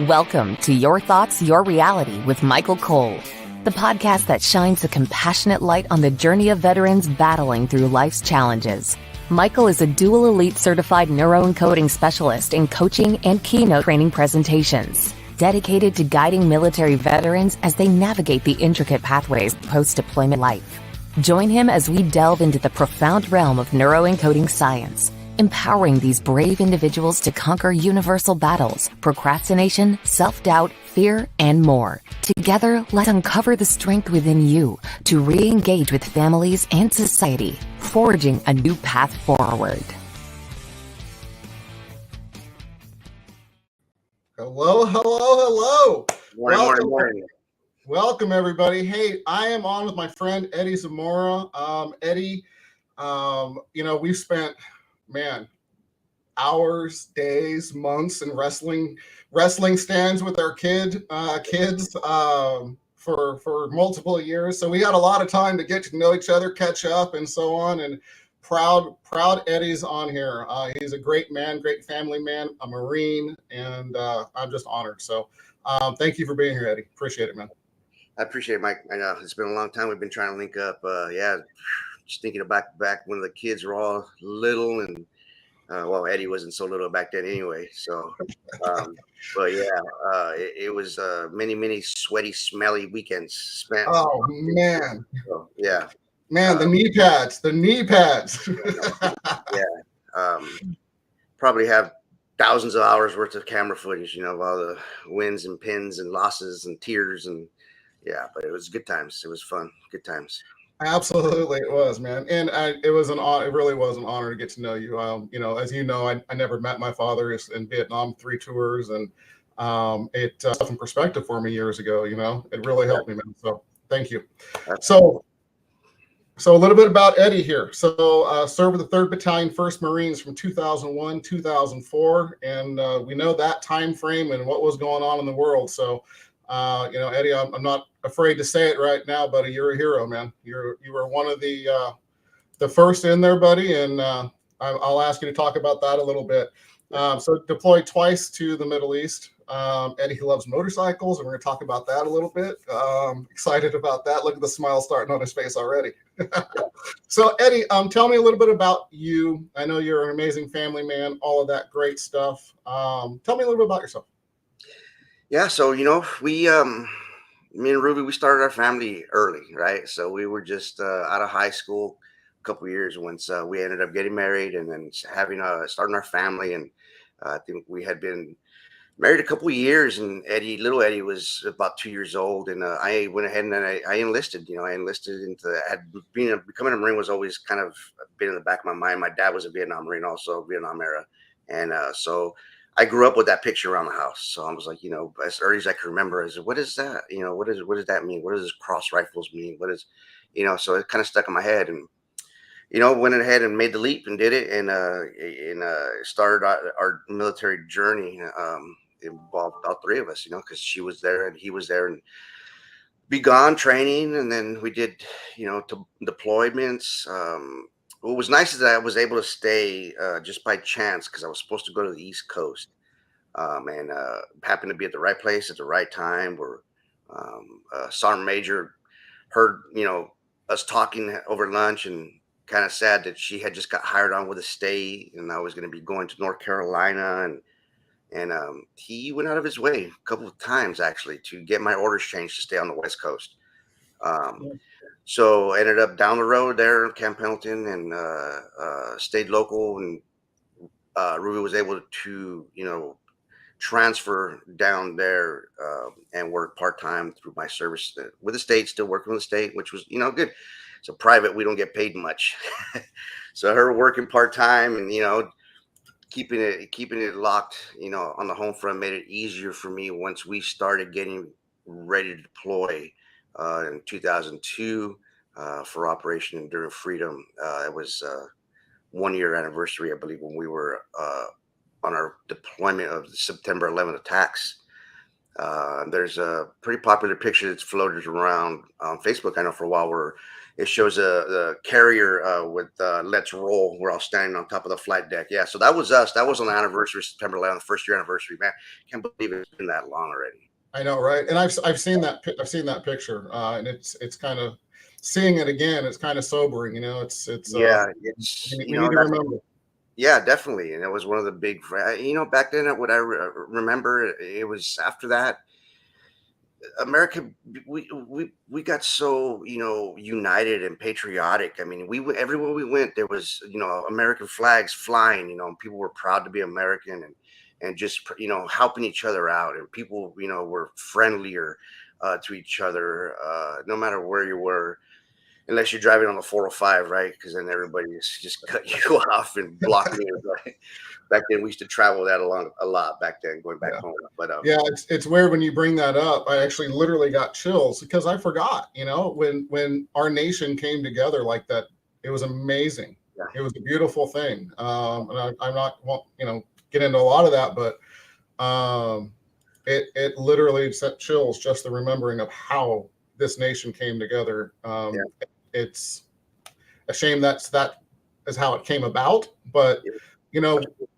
Welcome to Your Thoughts, Your Reality with Michael Cole, the podcast that shines a compassionate light on the journey of veterans battling through life's challenges. Michael is a dual elite certified neuroencoding specialist in coaching and keynote training presentations, dedicated to guiding military veterans as they navigate the intricate pathways post-deployment life. Join him as we delve into the profound realm of neuroencoding science, empowering these brave individuals to conquer universal battles, procrastination, self-doubt, fear, and more. Together, let's uncover the strength within you to re-engage with families and society, forging a new path forward. Hello, hello, hello. Morning. Welcome, everybody. Hey, I am on with my friend Eddie Zamora. Eddie, we've spent hours, days, months in wrestling stands with our kids for multiple years. So we had a lot of time to get to know each other, catch up, and so on. And proud Eddie's on here. He's a great man, great family man, a Marine, and I'm just honored. So thank you for being here, Eddie. Appreciate it, man. I appreciate it, Mike. I know it's been a long time. We've been trying to link up. Just thinking back when the kids were all little, and Eddie wasn't so little back then anyway. So, it was many sweaty, smelly weekends spent. Oh man. So, yeah. Man, the knee pads. Probably have thousands of hours worth of camera footage, of all the wins and pins and losses and tears and but it was good times. It was fun. Good times. Absolutely, it was, man, and it was an honor. It really was an honor to get to know you. As you know, I never met my father. He's in Vietnam, 3 tours, and it stuff in perspective for me years ago. It really helped me, man. So thank you. So a little bit about Eddie here. So served with the 3rd Battalion, 1st Marines from 2001, 2004, and we know that time frame and what was going on in the world. So. Eddie, I'm not afraid to say it right now, buddy. You're a hero, man. You were one of the first in there, buddy, and I'll ask you to talk about that a little bit. So deployed twice to the Middle East. Eddie, he loves motorcycles, and we're going to talk about that a little bit. Excited about that. Look at the smile starting on his face already. So Eddie, tell me a little bit about you. I know you're an amazing family man, all of that great stuff. Tell me a little bit about yourself. Yeah, so me and Ruby, we started our family early, right? So we were just out of high school a couple of years once we ended up getting married and then starting our family. And I think we had been married a couple of years, and little Eddie was about 2 years old, and I went ahead and I enlisted. I enlisted becoming a Marine was always kind of been in the back of my mind. My dad was a Vietnam Marine, also Vietnam era, and so. I grew up with that picture around the house. So I was like, as early as I can remember, I said, what is that? What does that mean? What does cross rifles mean? What is, so it kind of stuck in my head, and, went ahead and made the leap and did it. And started our military journey. Involved all 3 of us, because she was there and he was there, and be gone training. And then we did, deployments. What was nice is that I was able to stay just by chance, because I was supposed to go to the East Coast, and happened to be at the right place at the right time. Where Sergeant Major heard us talking over lunch, and kind of sad that she had just got hired on with a state, and I was going to be going to North Carolina, and he went out of his way a couple of times actually to get my orders changed to stay on the West Coast. So I ended up down the road there in Camp Pendleton, and stayed local, and Ruby was able to, transfer down there and work part-time through my service with the state, still working with the state, which was, good. So private, we don't get paid much. So her working part-time and, keeping it locked, on the home front made it easier for me once we started getting ready to deploy. In 2002 for Operation Enduring Freedom. It was 1-year anniversary, I believe, when we were on our deployment of the September 11 attacks. There's a pretty popular picture that's floated around on Facebook, I know, for a while, where it shows the carrier with "Let's Roll." We're all standing on top of the flight deck. Yeah, so that was us. That was on the anniversary, September 11th, first year anniversary. Man, can't believe it's been that long already. I know, right? And I've seen that picture, and it's kind of seeing it again. It's kind of sobering, you know. It's Yeah, it's we need to remember. yeah, definitely, and it was one of the big. Back then, what I remember, it was after that. America, we got so united and patriotic. I mean, everywhere we went, there was American flags flying. And people were proud to be American, and just helping each other out, and people were friendlier to each other, no matter where you were. Unless you're driving on the 405, right? Because then everybody's just cut you off and blocking you. Right? Back then, we used to travel that along a lot. Back then, going back home. But yeah, it's weird when you bring that up. I actually literally got chills because I forgot. When our nation came together like that, it was amazing. Yeah. It was a beautiful thing. And I'm not get into a lot of that, but it literally sent chills just the remembering of how this nation came together. It's a shame that is how it came about, but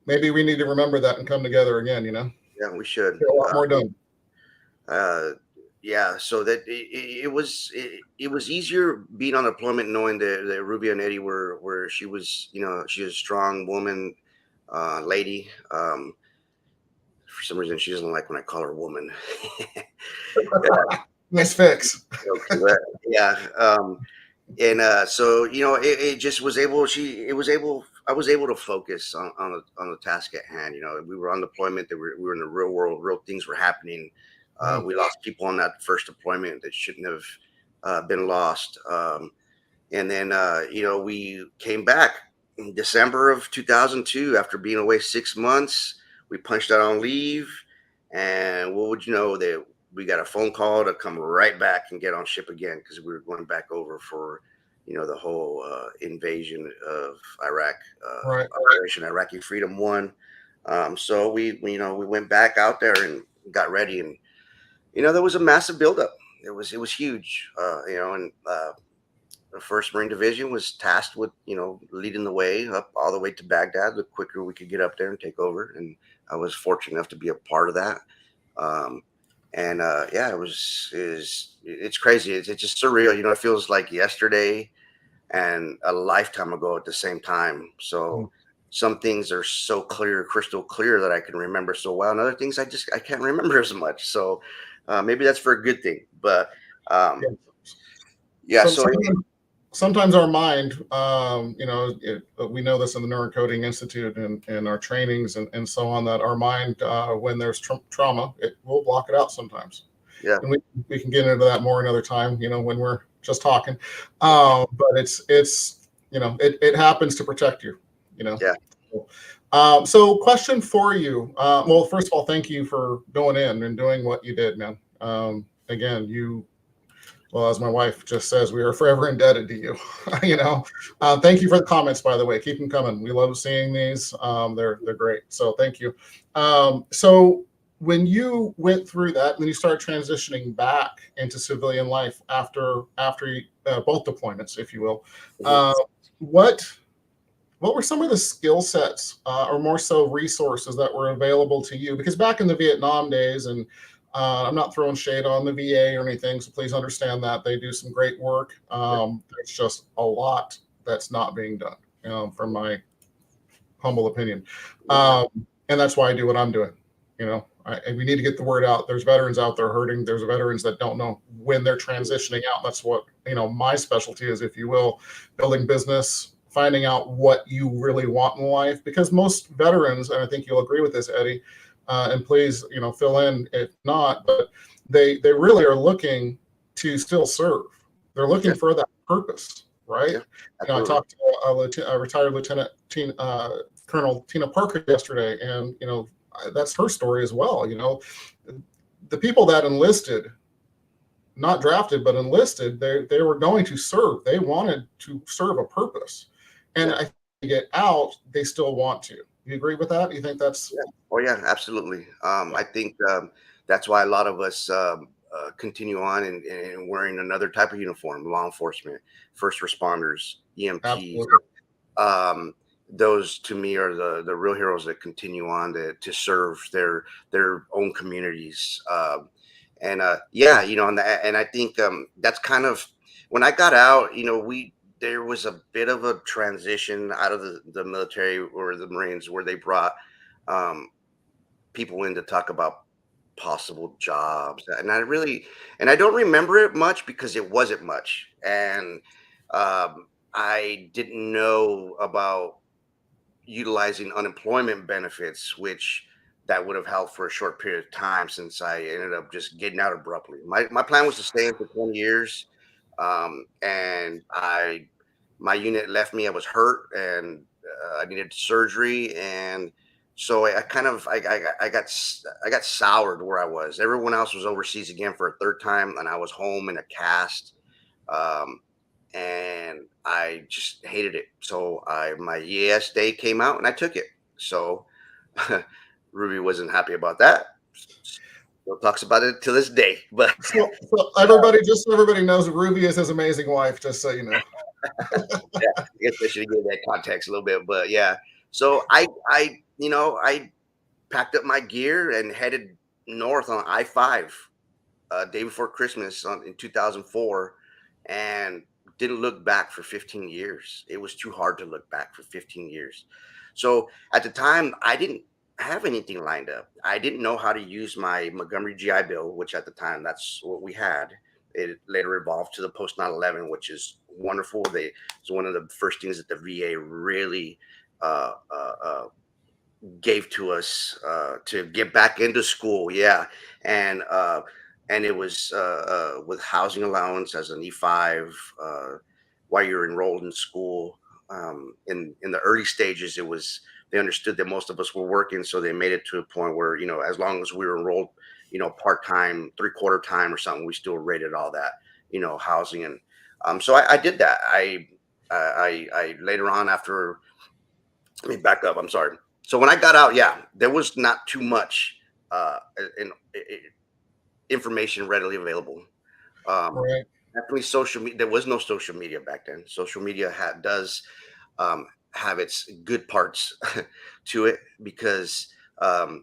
maybe we need to remember that and come together again. Yeah, we should get a lot more done. Yeah, so that it was easier being on deployment, knowing that Ruby and Eddie were she was she's a strong woman, lady. For some reason, she doesn't like when I call her woman. Nice fix. Yeah. And so it just was able. I was able to focus on the task at hand. We were on deployment. We were in the real world. Real things were happening. We lost people on that first deployment that shouldn't have been lost. And then we came back in December of 2002 after being away 6 months. We punched out on leave, and what would you know that we got a phone call to come right back and get on ship again because we were going back over for, the whole invasion of Iraq, Operation Iraqi Freedom 1. So we went back out there and got ready, and there was a massive buildup. It was huge, and the 1st Marine Division was tasked with leading the way up all the way to Baghdad. The quicker we could get up there and take over, and I was fortunate enough to be a part of that. And it's crazy. It's just surreal. It feels like yesterday and a lifetime ago at the same time. So some things are so clear, crystal clear, that I can remember so well. And other things I can't remember as much. So maybe that's for a good thing. But sometimes our mind, we know this in the Neurocoding Institute and our trainings and so on, that our mind, when there's trauma, it will block it out sometimes. Yeah. And we can get into that more another time, when we're just talking. But it happens to protect you, Yeah. So question for you. Well, first of all, thank you for going in and doing what you did, man. Again, well, as my wife just says, we are forever indebted to you. Thank you for the comments, by the way. Keep them coming. We love seeing these. They're great. So thank you. So when you went through that, and then you started Transitioning back into civilian life after both deployments, if you will, what were some of the skill sets, or more so resources, that were available to you? Because back in the Vietnam days, and I'm not throwing shade on the VA or anything, so please understand that they do some great work. There's just a lot that's not being done, from my humble opinion. And that's why I do what I'm doing. And we need to get the word out. There's veterans out there hurting. There's veterans that don't know when they're transitioning out. That's what, my specialty is, if you will, building business, finding out what you really want in life. Because most veterans, and I think you'll agree with this, Eddie, and please, fill in if not, but they really are looking to still serve. They're looking for that purpose, right? Yeah, I talked to a retired Lieutenant Colonel Tina Parker yesterday, and that's her story as well. The people that enlisted, not drafted but enlisted, they were going to serve. They wanted to serve a purpose, and I think they get out, they still want to. You agree with that? You think that's? Yeah. Oh yeah, absolutely. I think that's why a lot of us continue on and wearing another type of uniform, law enforcement, first responders, EMTs. Absolutely. Those to me are the real heroes that continue on to serve their own communities. Yeah, and I think that's kind of when I got out, there was a bit of a transition out of the military or the Marines where they brought um, people in to talk about possible jobs. And I don't remember it much because it wasn't much. And I didn't know about utilizing unemployment benefits, which that would have helped for a short period of time since I ended up just getting out abruptly. My plan was to stay in for 20 years. And my unit left me. I was hurt and I needed surgery. And so I kind of, I got soured where I was. Everyone else was overseas again for a third time. And I was home in a cast. Um, and I just hated it. So my EAS day came out and I took it. So Ruby wasn't happy about that. Still talks about it to this day. But So everybody, just so everybody knows, Ruby is his amazing wife. Just so you know. yeah, I guess I should give that context a little bit. But yeah, so I packed up my gear and headed north on I-5 day before Christmas in 2004, and didn't look back for 15 years. It was too hard to look back for 15 years. So at the time, I didn't have anything lined up. I didn't know how to use my Montgomery GI Bill, which at the time, that's what we had. It later evolved to the post 9/11, which is wonderful. It's one of the first things that the VA really uh, uh, uh, gave to us to get back into school. Yeah, and it was with housing allowance as an E5 while you're enrolled in school. In the early stages, they understood that most of us were working, so they made it to a point where as long as we were enrolled, part time, 3/4 time or something, we still rated all that, housing. And so I did that. I later on after. Let me back up. I'm sorry. So when I got out, yeah, there was not too much information readily available. Um, Right. Definitely social media. There was no social media back then. Social media does have its good parts to it because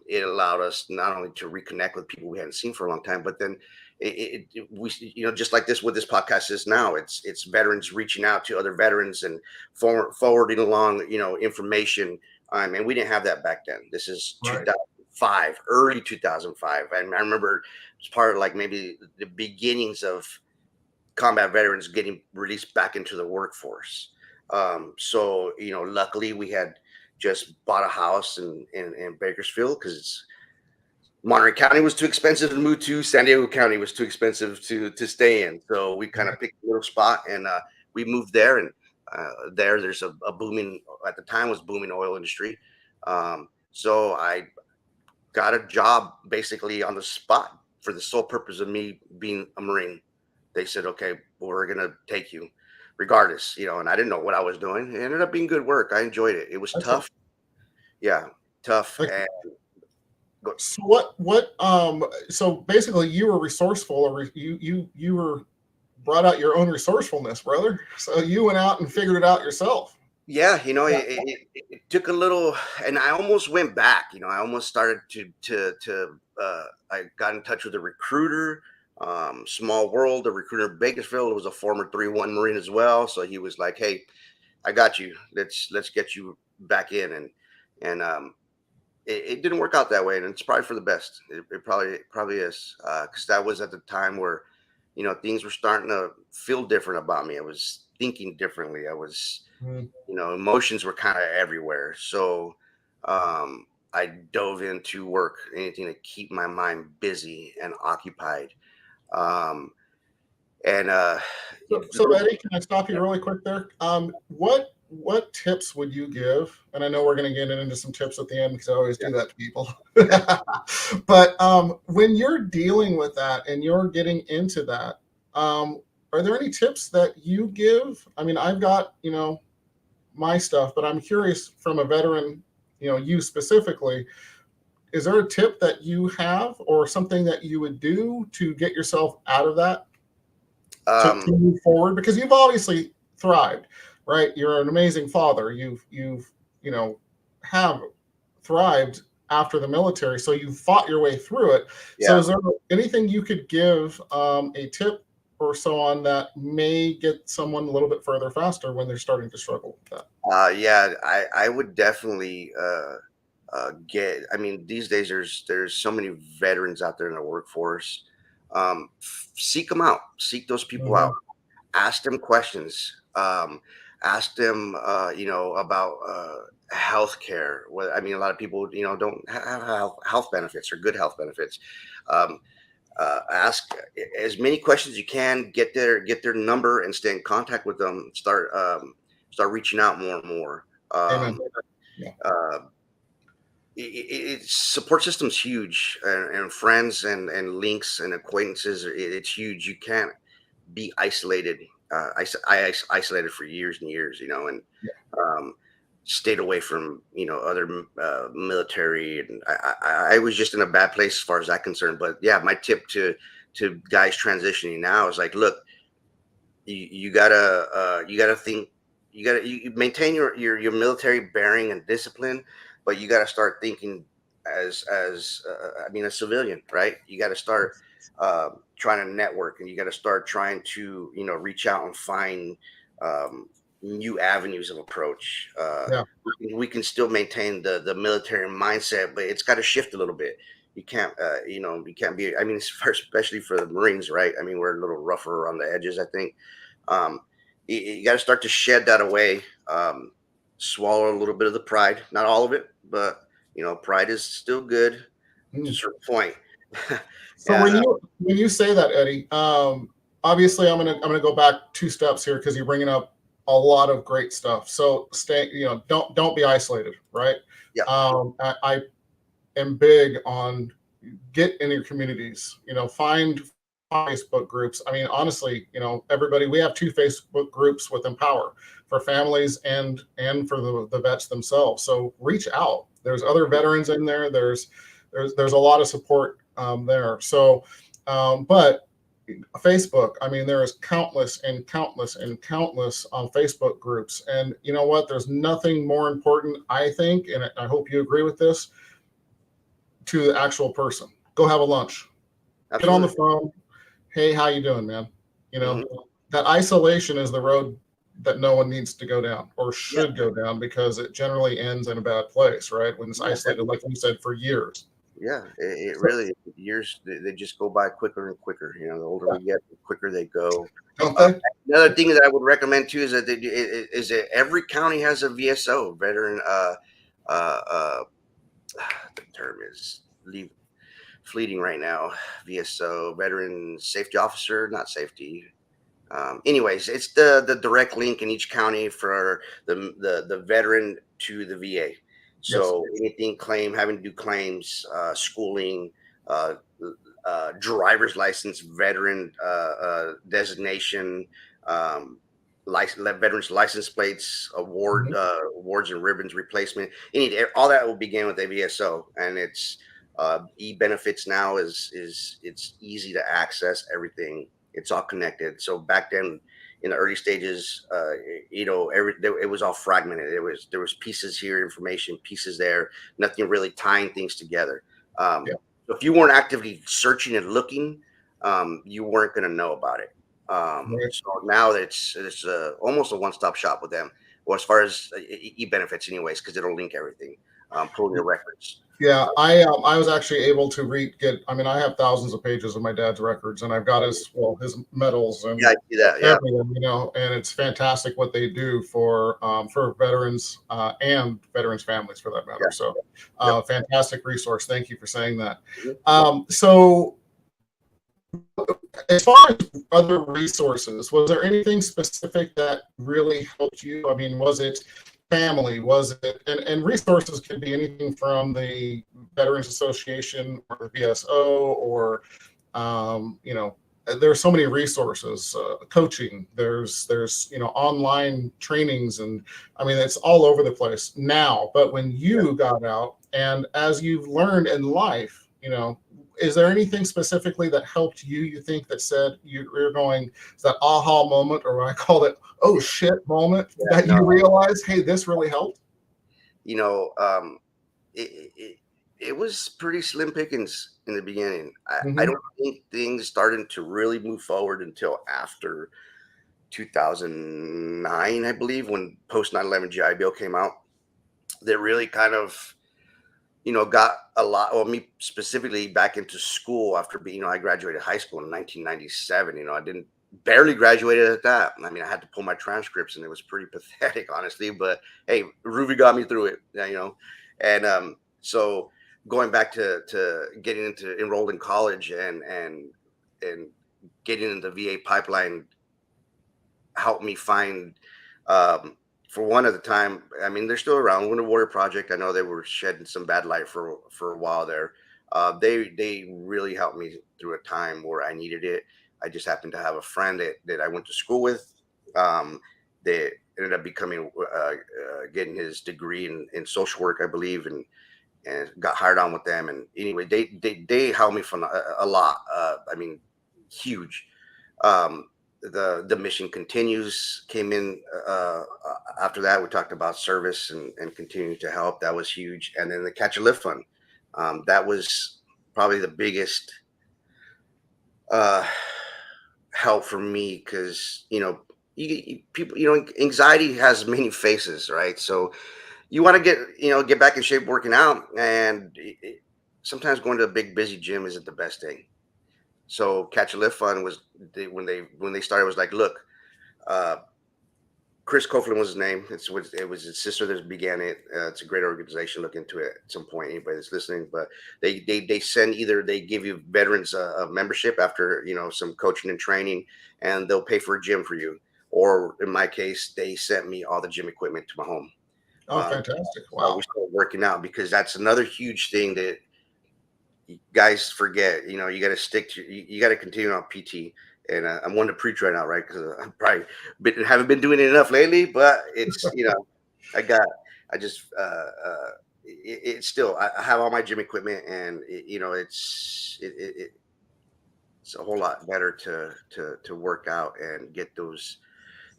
it allowed us not only to reconnect with people we hadn't seen for a long time, but then we just like this, what this podcast is now, it's veterans reaching out to other veterans and forwarding along information. And we didn't have that back then. This is Right. 2005, early 2005. And I remember it's part of like maybe the beginnings of combat veterans getting released back into the workforce. So luckily we had just bought a house in Bakersfield because Monterey County was too expensive to move to. San Diego County was too expensive to stay in. So we kind of picked a little spot and we moved there. And there's a booming, at the time was booming oil industry. So I got a job basically on the spot for the sole purpose of me being a Marine. They said, okay, well, we're going to take you regardless, and I didn't know what I was doing. It ended up being good work. I enjoyed it. It was tough. Yeah, tough. Okay. And So so basically you were resourceful, or you were brought out your own resourcefulness, brother. So you went out and figured it out yourself. yeah, it took a little, and I almost went back. I almost started I got in touch with a recruiter. Small world, the recruiter in Bakersfield was a former 3-1 Marine as well. So he was like, hey, I got you. Let's get you back in. And it didn't work out that way. And it's probably for the best. It probably is. Cause that was at the time where, things were starting to feel different about me. I was thinking differently. I was, emotions were kind of everywhere. So, I dove into work, anything to keep my mind busy and occupied. And So Eddie, can I stop you really quick there? What tips would you give? And I know we're going to get into some tips at the end because I always do that to people. But when you're dealing with that and you're getting into that, are there any tips that you give? I mean, I've got my stuff, but I'm curious from a veteran, you specifically. is there a tip that you have or something that you would do to get yourself out of that to move forward? Because you've obviously thrived, right? You're an amazing father. You've have thrived after the military, so you fought your way through it. Yeah. So is there anything you could give a tip or so on that may get someone a little bit further faster when they're starting to struggle with that? Yeah, I would definitely I mean, these days there's so many veterans out there in the workforce. Seek them out, seek those people out, ask them questions, ask them, about healthcare. Well, I mean, a lot of people, don't have health benefits or good health benefits. Um, Ask as many questions as you can. Get their number and stay in contact with them. Start reaching out more and more. Amen. Yeah. Support system's huge, and friends and links and acquaintances. It's huge. You can't be isolated. I isolated for years and years, and stayed away from other military, and I was just in a bad place as far as that concerned. But yeah, my tip to guys transitioning now is like, look, you gotta think, you maintain your military bearing and discipline, but you gotta start thinking as a civilian, right? You gotta start trying to network, and you gotta start trying to reach out and find new avenues of approach. We can still maintain the military mindset, but it's got to shift a little bit. You can't, you can't be. I mean, especially for the Marines, right? I mean, we're a little rougher on the edges, I think. You got to start to shed that away. Swallow a little bit of the pride, not all of it, but pride is still good to a certain point. So when you say that, Eddie, obviously I'm gonna go back 2 steps here because you're bringing up a lot of great stuff. So don't be isolated, right? Yeah. I am big on get in your communities, find Facebook groups. I mean, honestly, everybody, we have 2 Facebook groups with Empower for families and for the vets themselves. So reach out. There's other veterans in there. There's a lot of support there. So, but Facebook, I mean, there is countless and countless and countless Facebook groups. And you know what? There's nothing more important, I think, and I hope you agree with this, to the actual person. Go have a lunch. Absolutely. Get on the phone. Hey, how you doing, man? That isolation is the road that no one needs to go down or should go down, because it generally ends in a bad place, right? When it's isolated, like you said, for years. Yeah, it really, years, they just go by quicker and quicker. The older we get, the quicker they go. Another thing that I would recommend too is that every county has a VSO, veteran. The term is fleeting right now. VSO, veteran safety officer, not safety. Anyways, it's the direct link in each county for the veteran to the VA. So anything having to do claims, schooling, driver's license, veteran designation, veterans license plates, awards and ribbons replacement. All that will begin with a VSO, and it's e-benefits now is it's easy to access everything. It's all connected. So back then, in the early stages, it was all fragmented. There was pieces here, information, pieces there, nothing really tying things together. So if you weren't actively searching and looking, you weren't going to know about it. So now it's almost a one-stop shop with them. Well, as far as e-benefits, anyways, because it'll link everything, pull your records. Yeah, I was actually able to I have thousands of pages of my dad's records, and I've got his medals and I see that, everything, and it's fantastic what they do for veterans and veterans' families, for that matter. So, fantastic resource. Thank you for saying that. So, as far as other resources, was there anything specific that really helped you? I mean, was it family? Was it, and resources could be anything from the Veterans Association or the VSO or there's so many resources, coaching, there's online trainings, and I mean, it's all over the place now. But when you got out, and as you've learned in life, is there anything specifically that helped you think, that said you're going, that aha moment, or what I call it, oh shit moment, that you realized, hey, this really helped? It was pretty slim pickings in the beginning. I don't think things started to really move forward until after 2009, I believe, when post 9/11 GI Bill came out. That really kind of, got a lot, well, me specifically, back into school after being, I graduated high school in 1997. I didn't barely graduated at that. I mean, I had to pull my transcripts, and it was pretty pathetic, honestly. But hey, Ruby got me through it, and so going back to getting enrolled in college and getting into the VA pipeline helped me find, for one, at the time, I mean, they're still around. Winter Warrior Project, I know they were shedding some bad light for a while there. They really helped me through a time where I needed it. I just happened to have a friend that I went to school with, that ended up becoming, getting his degree in social work, I believe, and got hired on with them. And anyway, they helped me from a lot. I mean, huge. The mission continues came in after that. We talked about service and continuing to help. That was huge. And then the Catch a Lift Fund, that was probably the biggest help for me, because people, anxiety has many faces, right? So you want to get back in shape working out, and sometimes going to a big busy gym isn't the best thing. So Catch a Lift Fund was, when they started, was like, look, Chris Coughlin was his name. It was his sister that began it. It's a great organization. Look into it at some point, anybody that's listening. But they send, either they give you veterans a membership after some coaching and training, and they'll pay for a gym for you. Or in my case, they sent me all the gym equipment to my home. Oh, fantastic! Wow. We started working out, because that's another huge thing that guys forget. You got to stick to. You got to continue on PT. And I'm one to preach right now, right? Because I'm probably haven't been doing it enough lately. But it's it's still, I have all my gym equipment, and it's a whole lot better to work out and get those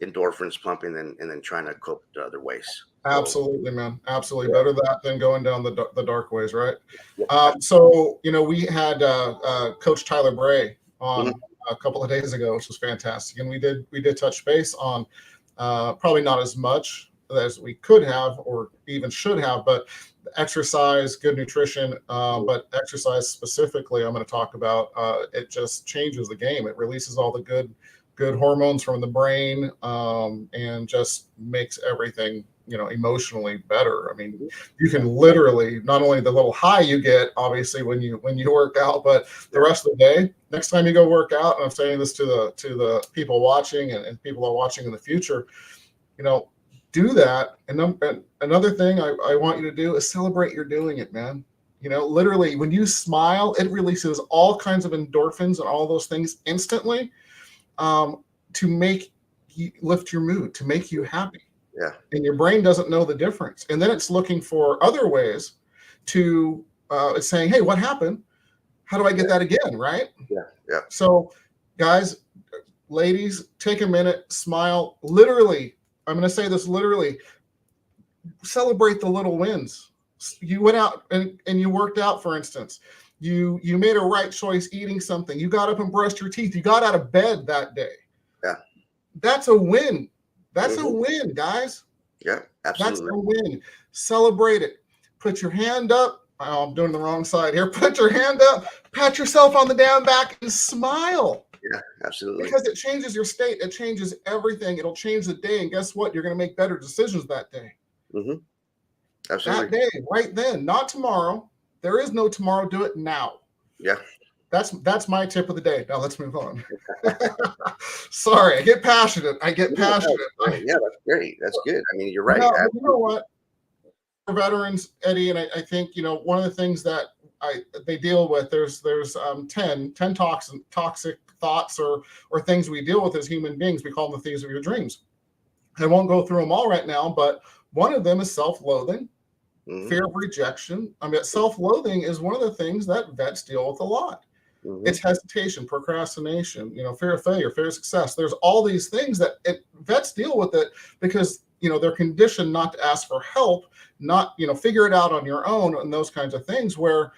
endorphins pumping, and then trying to cope the other ways. Absolutely, man. Absolutely. Better that than going down the dark ways, right? So, we had Coach Tyler Bray on a couple of days ago, which was fantastic. And we did touch base on probably not as much as we could have or even should have, but exercise, good nutrition, but exercise specifically, I'm going to talk about, it just changes the game. It releases all the good hormones from the brain, and just makes everything emotionally better. I mean, you can literally, not only the little high you get, obviously, when you work out, but the rest of the day, next time you go work out, and I'm saying this to the people watching and people are watching in the future, do that. And another thing I want you to do is celebrate you're doing it, man. Literally, when you smile, it releases all kinds of endorphins and all those things instantly, to make you lift your mood, to make you happy. Yeah. And your brain doesn't know the difference. And then it's looking for other ways to, it's saying, hey, what happened? How do I get that again? Right? Yeah. So guys, ladies, take a minute, smile. Literally, I'm going to say this literally, celebrate the little wins. You went out and you worked out, for instance. You made a right choice eating something. You got up and brushed your teeth. You got out of bed that day. Yeah. That's a win. That's a win, guys. Yeah, absolutely. That's a win. Celebrate it. Put your hand up. Oh, I'm doing the wrong side here. Put your hand up. Pat yourself on the damn back and smile. Yeah, absolutely. Because it changes your state. It changes everything. It'll change the day. And guess what? You're going to make better decisions that day. Absolutely. That day, right then, not tomorrow. There is no tomorrow. Do it now. Yeah. That's my tip of the day. Now let's move on. Sorry, I get passionate. Yeah, that's great. That's good. I mean, you're right. You know what? For veterans, Eddie, and I think, one of the things that they deal with. There's 10 toxic thoughts or things we deal with as human beings. We call them the thieves of your dreams. I won't go through them all right now, but one of them is self-loathing, fear of rejection. I mean, self-loathing is one of the things that vets deal with a lot. It's hesitation, procrastination, fear of failure, fear of success. There's all these things that vets deal with it because, they're conditioned not to ask for help, not, figure it out on your own and those kinds of things where,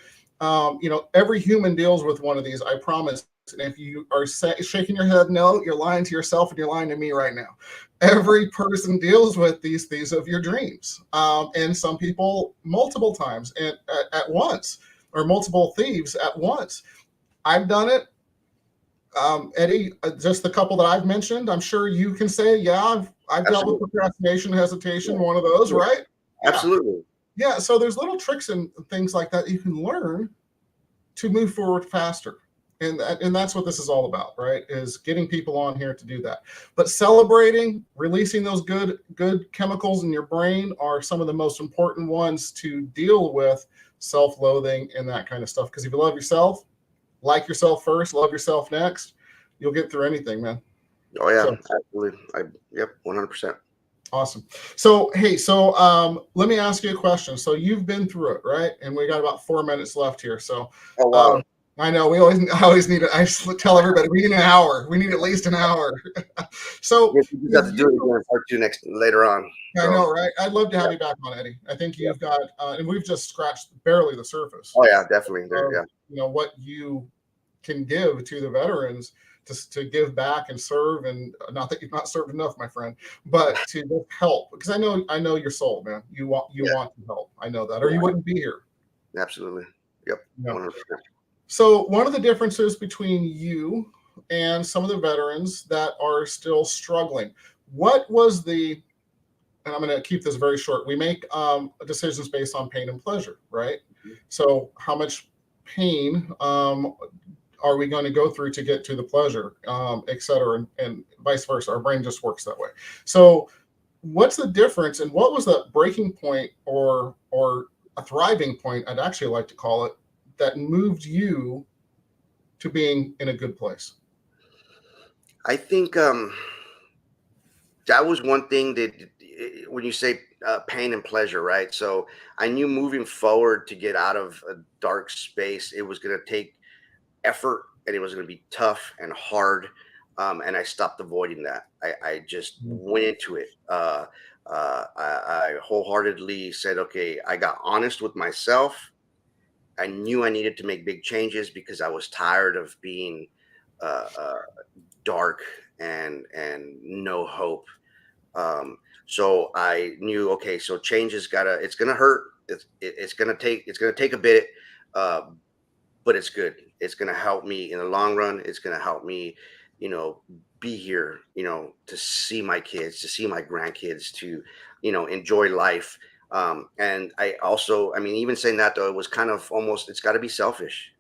every human deals with one of these, I promise. And if you are shaking your head, no, you're lying to yourself and you're lying to me right now. Every person deals with these thieves of your dreams. And some people multiple times and at once, or multiple thieves at once. I've done it. Eddie, just the couple that I've mentioned, I'm sure you can say, yeah, I've dealt with procrastination, hesitation, one of those, right? Absolutely. Yeah. So there's little tricks and things like that you can learn to move forward faster. And that's what this is all about, right? Is getting people on here to do that. But celebrating, releasing those good chemicals in your brain are some of the most important ones to deal with self-loathing and that kind of stuff. Because if you love yourself, like yourself first, love yourself next, you'll get through anything, man. Oh yeah, absolutely. Yep, 100%. Awesome. So, hey, let me ask you a question. So you've been through it, right? And we got about 4 minutes left here. So, oh wow. I know I always need I tell everybody we need an hour. We need at least an hour. So you have to do it again part 2 later on. I know, right? I'd love to have you back on, Eddie. I think you've got, and we've just scratched barely the surface. Oh yeah, definitely. What you can give to the veterans to give back and serve, and not that you've not served enough, my friend, but to help, because I know your soul, man. You want to help. I know that, or you wouldn't be here. Absolutely. Yep. 100%. So one of the differences between you and some of the veterans that are still struggling, what was and I'm going to keep this very short. We make decisions based on pain and pleasure, right? So how much pain are we going to go through to get to the pleasure, et cetera, and vice versa. Our brain just works that way. So what's the difference, and what was that breaking point or a thriving point, I'd actually like to call it, that moved you to being in a good place? I think that was one thing that when you say pain and pleasure, right? So I knew moving forward to get out of a dark space, it was going to take effort and it was going to be tough and hard. And I stopped avoiding that. I just went into it. I wholeheartedly said, okay, I got honest with myself. I knew I needed to make big changes because I was tired of being dark and no hope. So I knew, okay, so change it's gonna hurt. It's gonna take a bit, but it's good. It's gonna help me in the long run. It's gonna help me, be here, to see my kids, to see my grandkids, to, enjoy life. And even saying that though, it was kind of almost, it's got to be selfish.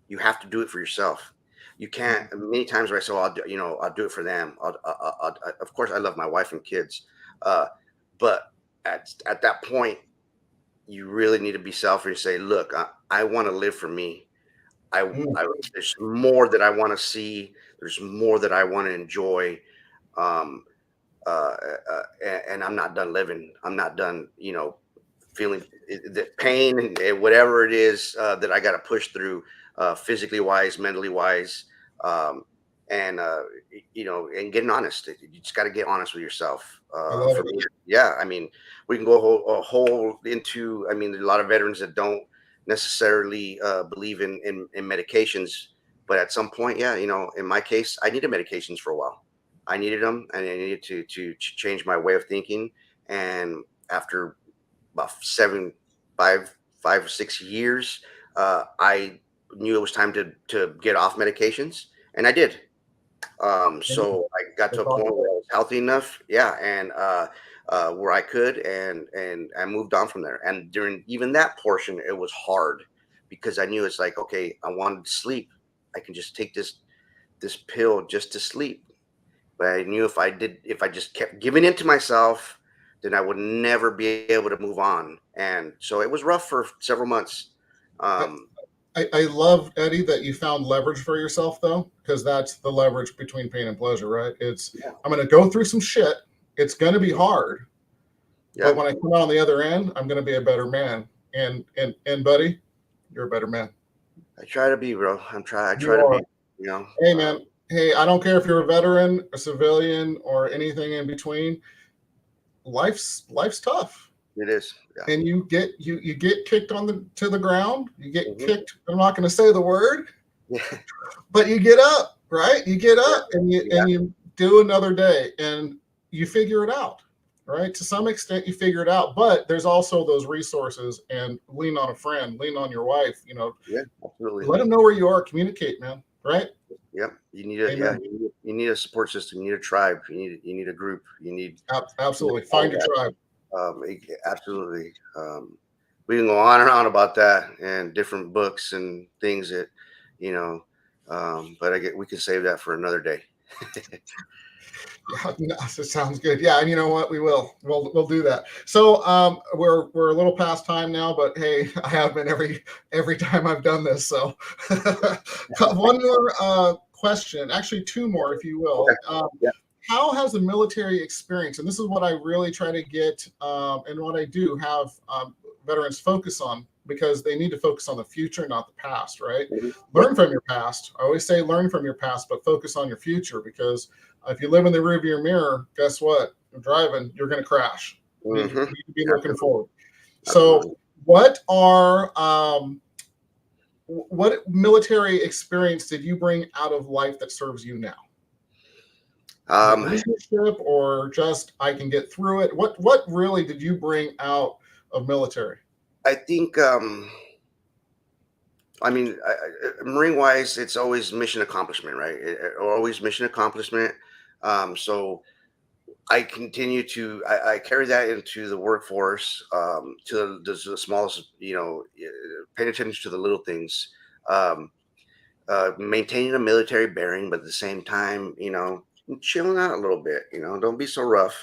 You have to do it for yourself. You can't. Many times where I say, well, I'll do it for them. Of course, I love my wife and kids, but at that point, you really need to be selfish and say, look, I want to live for me. There's more that I want to see. There's more that I want to enjoy. And I'm not done living. I'm not done, feeling the pain and whatever it is that I got to push through, physically wise, mentally wise, and getting honest. You just got to get honest with yourself. For me, yeah. I mean, we can go a whole into. I mean, a lot of veterans that don't necessarily believe in medications, but at some point, yeah, in my case, I needed medications for a while. I needed them, and I needed to change my way of thinking. And after about 5 or 6 years, I knew it was time to get off medications, and I did. So I got to a point where I was healthy enough, yeah, and where I could, and I moved on from there. And during even that portion, it was hard because I knew it's like, okay, I wanted to sleep. I can just take this pill just to sleep. But I knew if I just kept giving in to myself, then I would never be able to move on. And so it was rough for several months. I love, Eddie, that you found leverage for yourself, though, because that's the leverage between pain and pleasure, right? It's, Yeah. I'm going to go through some shit. It's going to be hard, but when I come out on the other end, I'm going to be a better man. And buddy, you're a better man. I try to be, bro. I try You to are. be, you know. Hey, man. Hey, I don't care if you're a veteran, a civilian, or anything in between. Life's tough. It is. Yeah. And you get kicked to the ground. You get kicked. I'm not going to say the word, but you get up, right? You get up and you do another day and you figure it out, right? To some extent, you figure it out, but there's also those resources, and lean on a friend, lean on your wife, Yeah, absolutely. let them know where you are, communicate, man. Right. Yep. You need you need a support system. You need a tribe. You need a group. You need absolutely find your tribe. Absolutely. We can go on and on about that and different books and things that, but we can save that for another day. Yeah, it sounds good. Yeah, and you know what? We'll do that. So we're a little past time now, but hey, I have been every time I've done this. So one more question, actually two more, if you will. How has the military experience, and this is what I really try to get, and what I do have veterans focus on, because they need to focus on the future, not the past, right? Learn from your past. I always say learn from your past, but focus on your future, because if you live in the rearview mirror, guess what? You're driving, you're going to crash. You need to be looking forward. So what military experience did you bring out of life that serves you now? Relationship, or just I can get through it? What really did you bring out of military? I think, Marine wise, it's always mission accomplishment, right? Always mission accomplishment. So I continue to, I carry that into the workforce, to the smallest, paying attention to the little things, maintaining a military bearing, but at the same time, chilling out a little bit, don't be so rough.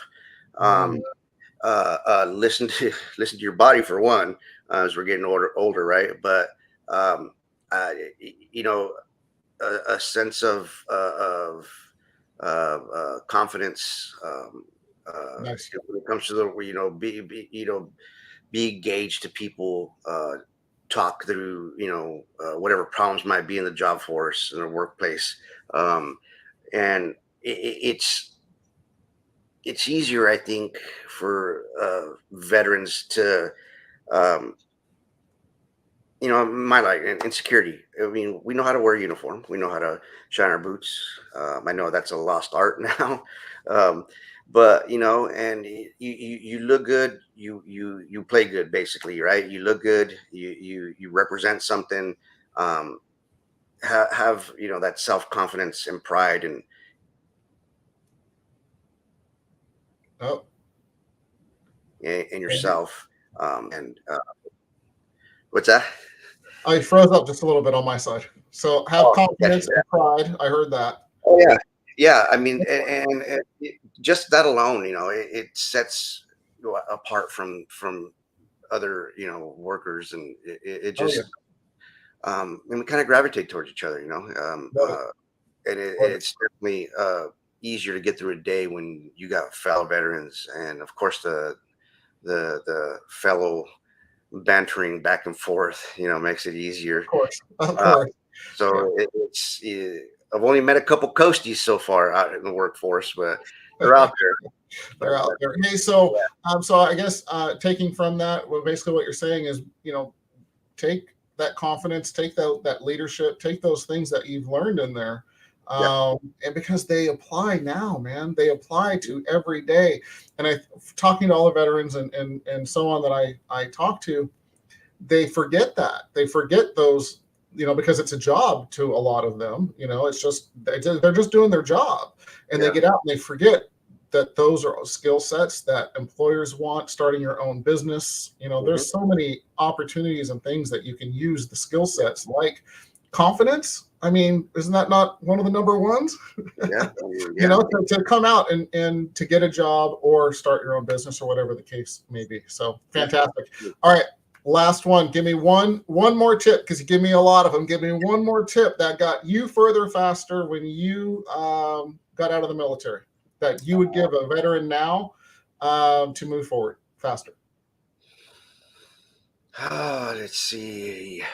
Listen to your body, for one, as we're getting older, right? But a sense of confidence, Nice. when it comes to be engaged to people, talk through whatever problems might be in the job force, in the workplace, and it's easier, I think, for veterans to, my life and security. I mean, we know how to wear a uniform. We know how to shine our boots. I know that's a lost art now, but and you look good. You play good, basically, right? You look good. You represent something. Have that self confidence and pride and. In yourself, and what's that? I froze up just a little bit on my side. So have confidence and pride. I heard that. Oh yeah. I mean, and just that alone, it sets you apart from other workers, and it just and we kind of gravitate towards each other, and it's definitely easier to get through a day when you got fellow veterans, and of course the fellow bantering back and forth, makes it easier. Of course. So I've only met a couple coasties so far out in the workforce, but they're out there. They're out there. Hey, so I guess taking from that, well, basically what you're saying is, take that confidence, take that leadership, take those things that you've learned in there. And because they apply now, man, they apply to every day. And talking to all the veterans and so on that I talk to, they forget that. They forget those, because it's a job to a lot of them. It's just they're just doing their job, and they get out and they forget that those are skill sets that employers want. Starting your own business, there's so many opportunities and things that you can use the skill sets, like confidence. I mean, isn't that not one of the number ones? To come out and to get a job or start your own business or whatever the case may be. So fantastic. All right. Last one. Give me one more tip, because you give me a lot of them. Give me one more tip that got you further faster when you got out of the military, that you would give a veteran now to move forward faster. Let's see.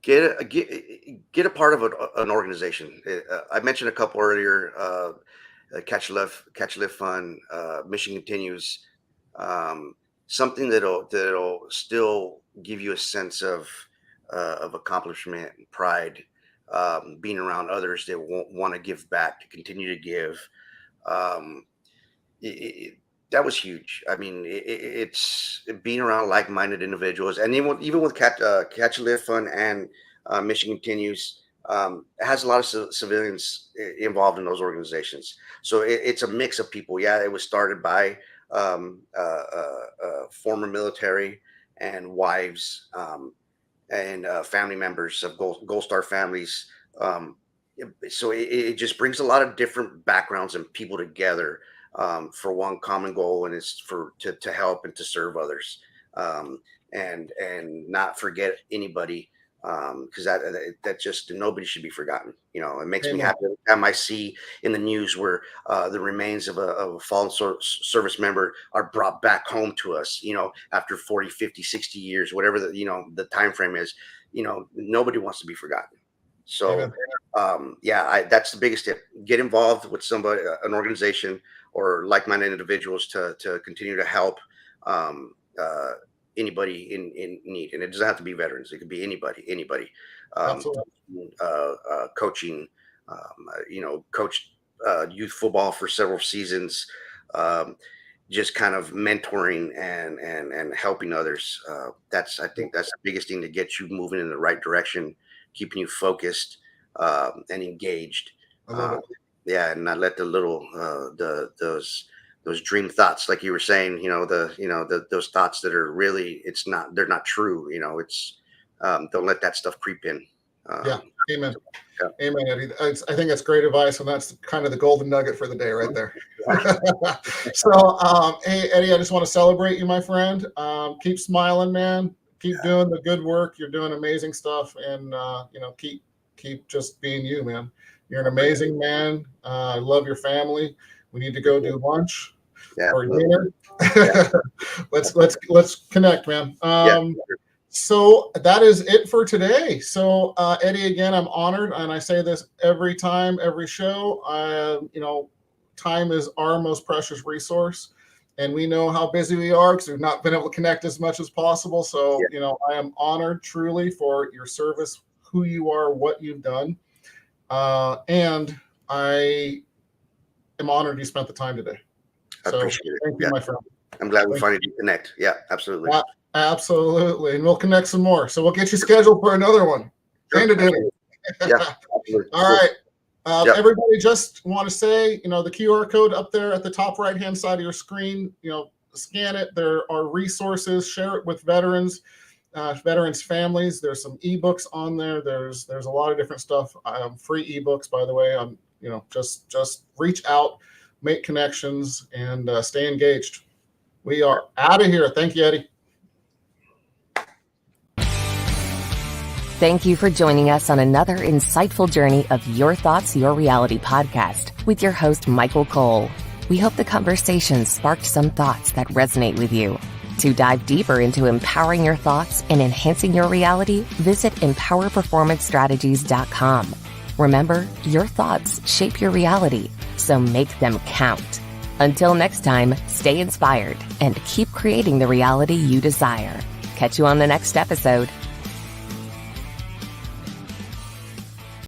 Get a part of an organization. I mentioned a couple earlier. Catch Lift Fund, Mission Continues. Something that'll still give you a sense of accomplishment and pride, being around others that want to give back, to continue to give. That was huge. I mean, it's being around like-minded individuals, and even with Catch Lift Fund and Mission Continues, it has a lot of civilians involved in those organizations. So it's a mix of people. Yeah, it was started by former military and wives and family members of Gold Star families. So it just brings a lot of different backgrounds and people together for one common goal, and it's to help and to serve others, and not forget anybody, because that just, nobody should be forgotten. It makes me happy every time I see in the news where the remains of a fallen service member are brought back home to us, after 40, 50, 60 years, whatever the time frame is. Nobody wants to be forgotten. So that's the biggest tip. Get involved with somebody, an organization, or like-minded individuals to continue to help anybody in need. And it doesn't have to be veterans. It could be anybody. Coaching, coached youth football for several seasons, just kind of mentoring and helping others. I think that's the biggest thing to get you moving in the right direction, keeping you focused and engaged. And not let the little those dream thoughts, like you were saying, those thoughts that are really, they're not true. Don't let that stuff creep in. Amen. Amen, Eddie. I think that's great advice, and that's kind of the golden nugget for the day right there. So, hey, Eddie, I just want to celebrate you, my friend. Keep smiling, man. Keep doing the good work. You're doing amazing stuff, and keep just being you, man. You're an amazing man. I love your family. We need to go do lunch or dinner. Let's connect, man. So that is it for today. So Eddie, again, I'm honored, and I say this every time, every show. Time is our most precious resource, and we know how busy we are because we've not been able to connect as much as possible. So I am honored truly for your service, who you are, what you've done. And I am honored you spent the time today. I appreciate it. Thank you, my friend. I'm glad we finally did connect. Yeah, absolutely. Absolutely. And we'll connect some more. So we'll get you scheduled for another one. Sure. All right. Everybody, just want to say, the QR code up there at the top right-hand side of your screen, scan it. There are resources. Share it with veterans. Veterans families. There's some ebooks on there. There's a lot of different stuff. Free ebooks, by the way. Just reach out, make connections, and stay engaged. We are out of here. Thank you, Eddie. Thank you for joining us on another insightful journey of Your Thoughts, Your Reality podcast with your host, Michael Cole. We hope the conversation sparked some thoughts that resonate with you. To dive deeper into empowering your thoughts and enhancing your reality, visit empowerperformancestrategies.com. Remember, your thoughts shape your reality, so make them count. Until next time, stay inspired and keep creating the reality you desire. Catch you on the next episode.